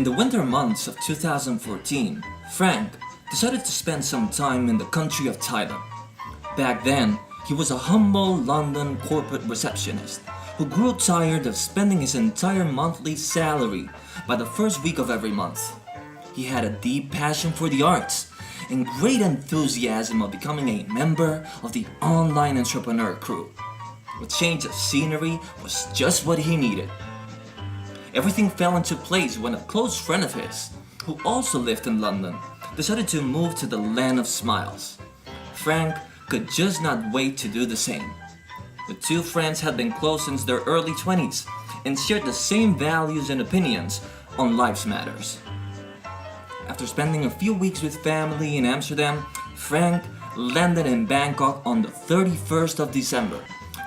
In the winter months of 2014, Frank decided to spend some time in the country of Thailand. Back then, he was a humble London corporate receptionist who grew tired of spending his entire monthly salary by the first week of every month. He had a deep passion for the arts and great enthusiasm of becoming a member of the online entrepreneur crew. A change of scenery was just what he needed. Everything fell into place when a close friend of his, who also lived in London, decided to move to the land of smiles. Frank could just not wait to do the same. The two friends had been close since their early 20s and shared the same values and opinions on life's matters. After spending a few weeks with family in Amsterdam, Frank landed in Bangkok on the 31st of December,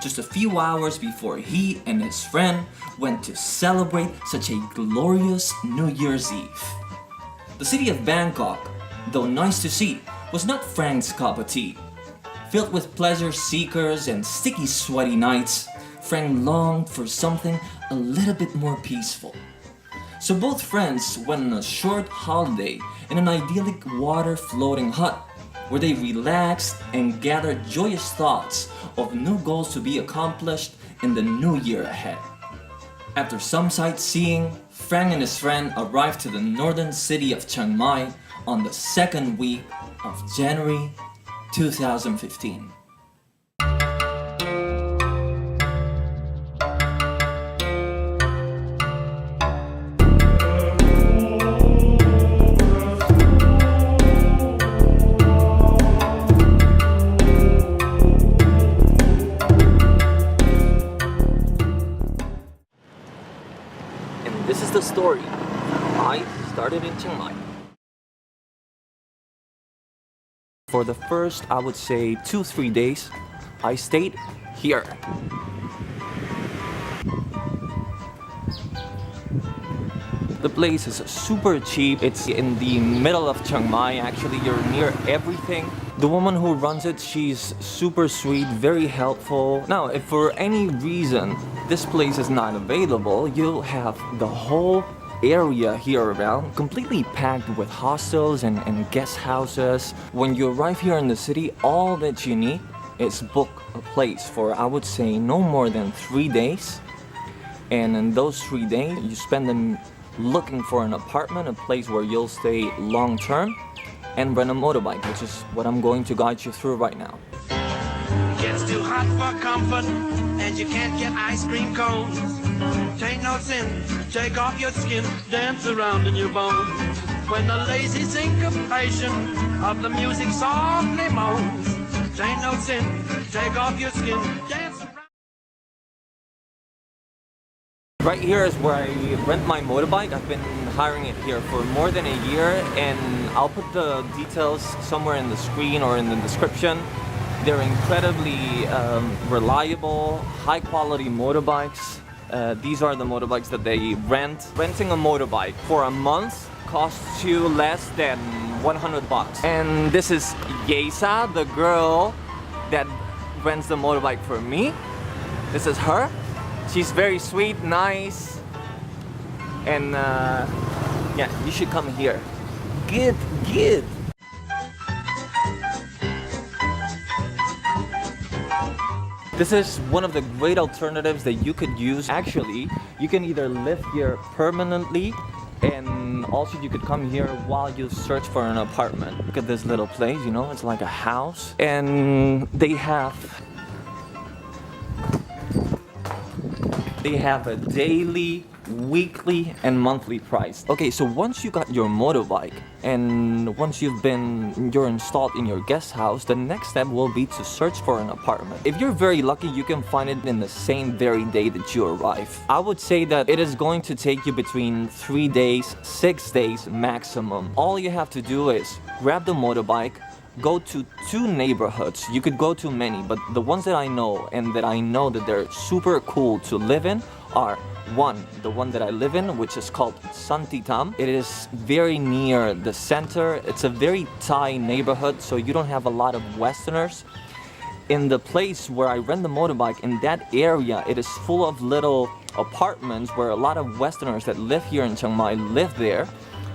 just a few hours before he and his friend went to celebrate such a glorious New Year's Eve. The city of Bangkok, though nice to see, was not Frank's cup of tea. Filled with pleasure seekers and sticky, sweaty nights, Frank longed for something a little bit more peaceful. So both friends went on a short holiday in an idyllic water-floating hut where they relaxed and gathered joyous thoughts of new goals to be accomplished in the new year ahead. After some sightseeing, Frank and his friend arrived to the northern city of Chiang Mai on the second week of January 2015. This is the story. I started in Chiang Mai. For the first, I would say 2-3 days, I stayed here. The place is super cheap. It's in the middle of Chiang Mai. Actually, you're near everything. The woman who runs it, she's super sweet, very helpful. Now, if for any reason this place is not available, you'll have the whole area here around completely packed with hostels and guest houses. When you arrive here in the city, all that you need is book a place for, I would say, no more than 3 days. And in those 3 days, you spend them looking for an apartment, a place where you'll stay long term, and rent a motorbike, which is what I'm going to guide you through right now. It gets too hot for comfort, and you can't get ice cream cones. Take no sin, take off your skin, dance around in your bones. When the lazy syncopation of the music softly moans. Take no sin, take off your skin, dance around. Right here is where I rent my motorbike. I've been hiring it here for more than a year, and I'll put the details somewhere in the screen or in the description. They're incredibly reliable, high quality motorbikes. These are the motorbikes that they rent. Renting a motorbike for a month costs you less than 100 bucks. And this is Yesa, the girl that rents the motorbike for me. This is her. She's very sweet, nice, and yeah, you should come here. Good. This is one of the great alternatives that you could use. Actually, you can either live here permanently, and also you could come here while you search for an apartment. Look at this little place, you know, it's like a house, and they have a daily, weekly, and monthly price. Okay, so once you got your motorbike and once you're installed in your guest house, the next step will be to search for an apartment. If you're very lucky, you can find it in the same very day that you arrive. I would say that it is going to take you between 3 days, 6 days maximum. All you have to do is grab the motorbike, go to 2 neighborhoods. You could go to many, but the ones that I know and that I know that they're super cool to live in are the one that I live in, which is called Santitam. It is very near the center. It's a very Thai neighborhood, so you don't have a lot of Westerners. in the place where I rent the motorbike, in that area, it is full of little apartments where a lot of Westerners that live here in Chiang Mai live there.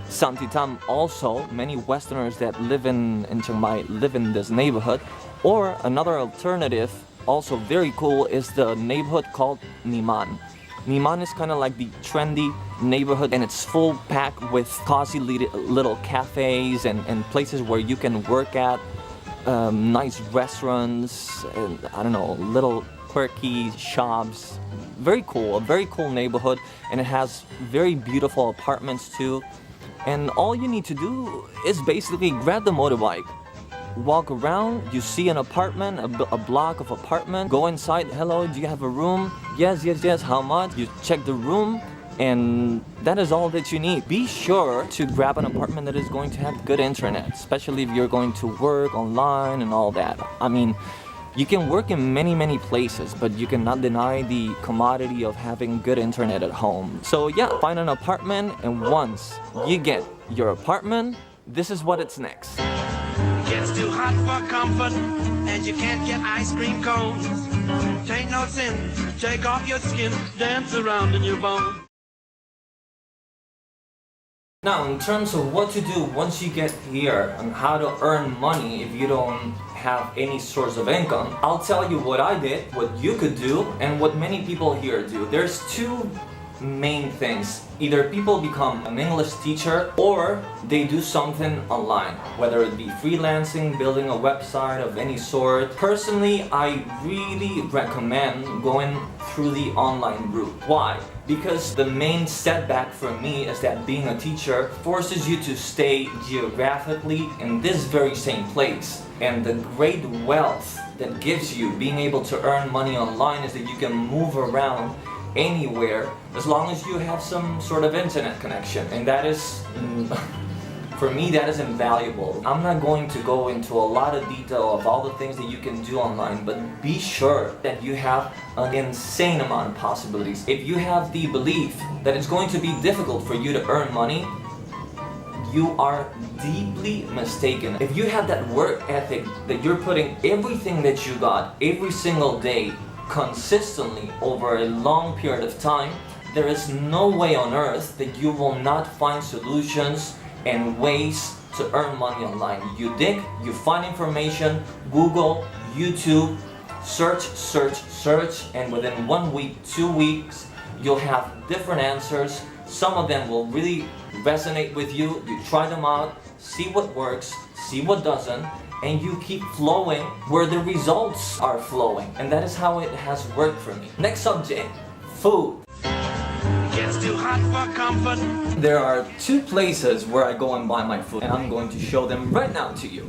Santitam also, many Westerners that live in Chiang Mai live in this neighborhood. Or another alternative, also very cool, is the neighborhood called Niman. Niman is kind of like the trendy neighborhood, and it's full packed with cozy little cafes and places where you can work at, nice restaurants, and I don't know, little quirky shops. Very cool, a very cool neighborhood, and it has very beautiful apartments too. And all you need to do is basically grab the motorbike, walk around, you see an apartment, a block of apartment, go inside. Hello, do you have a room? Yes, yes, yes. How much? You check the room, and that is all that you need. Be sure to grab an apartment that is going to have good internet, especially if you're going to work online and all that. I mean, you can work in many places, but you cannot deny the commodity of having good internet at home. So yeah, find an apartment, and once you get your apartment, this is what it's next. Gets too hot for comfort, and you can't get ice cream cones. Tain't no sin, take off your skin, dance around in your bones. Now, in terms of what to do once you get here and how to earn money if you don't have any source of income, I'll tell you what I did, what you could do, and what many people here do. There's two main things. Either people become an English teacher or they do something online, whether it be freelancing, building a website of any sort. Personally, I really recommend going through the online route. Why? Because the main setback for me is that being a teacher forces you to stay geographically in this very same place. And the great wealth that gives you being able to earn money online is that you can move around anywhere as long as you have some sort of internet connection, and that is for me, that is invaluable. I'm not going to go into a lot of detail of all the things that you can do online, but be sure that you have an insane amount of possibilities. If you have the belief that it's going to be difficult for you to earn money, you are deeply mistaken. If you have that work ethic that you're putting everything that you got every single day consistently over a long period of time, there is no way on earth that you will not find solutions and ways to earn money online. You dig, you find information, Google, YouTube, search, and within 1 week, 2 weeks, you'll have different answers. Some of them will really resonate with you. You try them out, see what works, see what doesn't, and you keep flowing where the results are flowing. And that is how it has worked for me. Next subject, food. Gets too hot for comfort. There are two places where I go and buy my food, and I'm going to show them right now to you.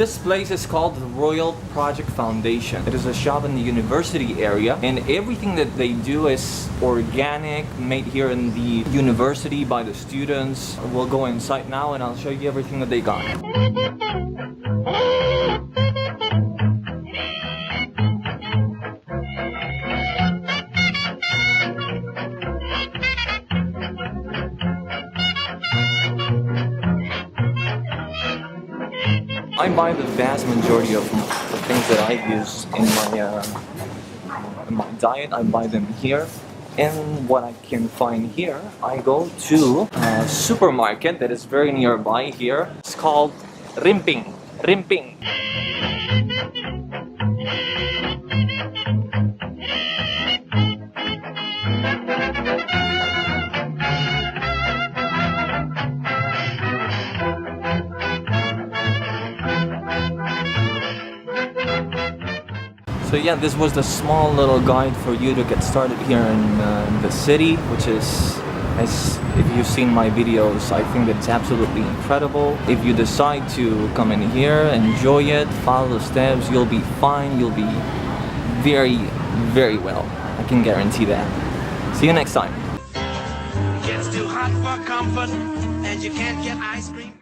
This place is called the Royal Project Foundation. It is a shop in the university area, and everything that they do is organic, made here in the university by the students. We'll go inside now and I'll show you everything that they got. I buy the vast majority of the things that I use in my diet. I buy them here, and what I can find here, I go to a supermarket that is very nearby here. It's called Rimping. So yeah, this was the small little guide for you to get started here in the city, which is, as if you've seen my videos, I think that it's absolutely incredible. If you decide to come in here, enjoy it, follow the steps, you'll be fine, you'll be very, very well. I can guarantee that. See you next time. Gets too hot for comfort, and you can't get ice cream.